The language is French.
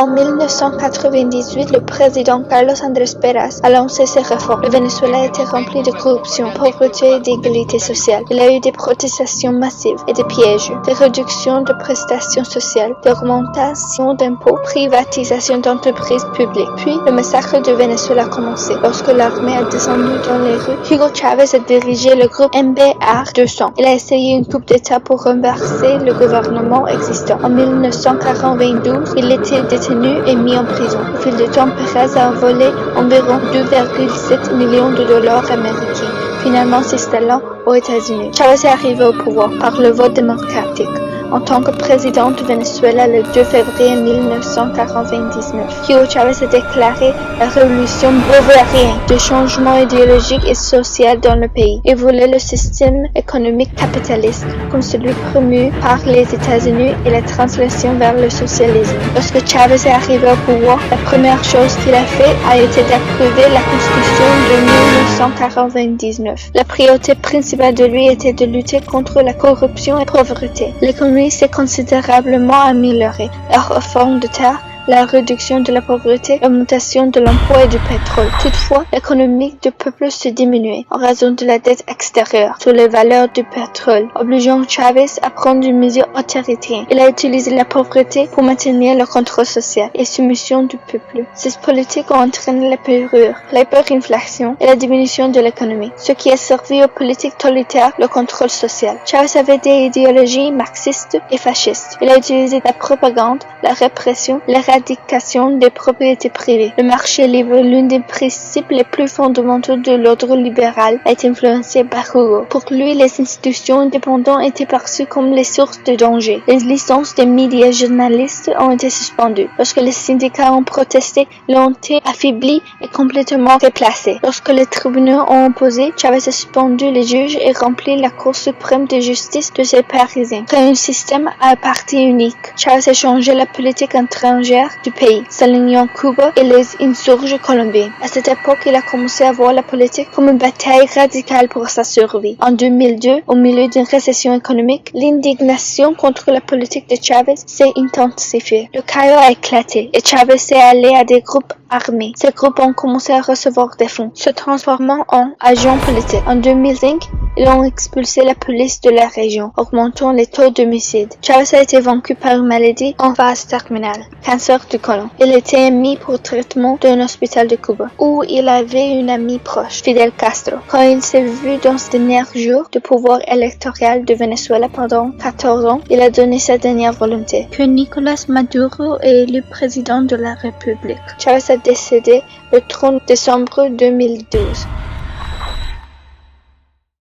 En 1998, le président Carlos Andrés Pérez a lancé ses réformes. Le Venezuela était rempli de corruption, pauvreté et d'égalité sociale. Il y a eu des protestations massives et des pièges, des réductions de prestations sociales, des augmentations d'impôts, privatisation d'entreprises publiques. Puis, le massacre de Venezuela a commencé. Lorsque l'armée a descendu dans les rues, Hugo Chavez a dirigé le groupe MBR-200. Il a essayé une coup d'État pour renverser le gouvernement existant. En 1992, il était détenu et mis en prison. Au fil du temps, Pérez a volé environ 2,7 millions de dollars américains, finalement s'installant aux États-Unis. Chavez est arrivé au pouvoir par le vote démocratique. En tant que président du Venezuela le 2 février 1999, Hugo Chavez a déclaré la révolution bolivarienne de changement idéologique et social dans le pays. Il voulait le système économique capitaliste comme celui promu par les États-Unis et la translation vers le socialisme. Lorsque Chavez est arrivé au pouvoir, la première chose qu'il a fait a été d'approuver la Constitution de 1999. La priorité principale de lui était de lutter contre la corruption et la pauvreté. L'économie s'est considérablement améliorée. La réforme de terre, la réduction de la pauvreté, l'augmentation de l'emploi et du pétrole. Toutefois, l'économie du peuple s'est diminuée en raison de la dette extérieure sur les valeurs du pétrole, obligeant Chavez à prendre une mesure autoritaire. Il a utilisé la pauvreté pour maintenir le contrôle social et soumission du peuple. Ces politiques ont entraîné la pérure, l'hyperinflation et la diminution de l'économie, ce qui a servi aux politiques totalitaires le contrôle social. Chavez avait des idéologies marxistes et fascistes. Il a utilisé la propagande, la répression, l'éradication des propriétés privées. Le marché libre, l'un des principes les plus fondamentaux de l'ordre libéral, a été influencé par Hugo. Pour lui, les institutions indépendantes étaient perçues comme les sources de danger. Les licences des médias journalistes ont été suspendues. Lorsque les syndicats ont protesté, l'ont été affaiblis et complètement déplacés. Lorsque les tribunaux ont opposé, Chavez a suspendu les juges et rempli la Cour suprême de justice de ses partisans. Créant un système à parti unique, Chavez a changé la politique étrangère du pays, s'alignant Cuba et les insurgés colombiens. À cette époque, il a commencé à voir la politique comme une bataille radicale pour sa survie. En 2002, au milieu d'une récession économique, l'indignation contre la politique de Chavez s'est intensifiée. Le chaos a éclaté et Chavez s'est allié à des groupes armés. Ces groupes ont commencé à recevoir des fonds, se transformant en agents politiques. En 2005, ils ont expulsé la police de la région, augmentant les taux d'homicide. Chavez a été vaincu par une maladie en phase terminale, cancer du côlon. Il était mis pour traitement d'un hôpital de Cuba, où il avait une amie proche, Fidel Castro. Quand il s'est vu dans ses derniers jours de pouvoir électoral de Venezuela pendant 14 ans, il a donné sa dernière volonté, que Nicolás Maduro est élu président de la République. Chavez a décédé le 30 décembre 2012.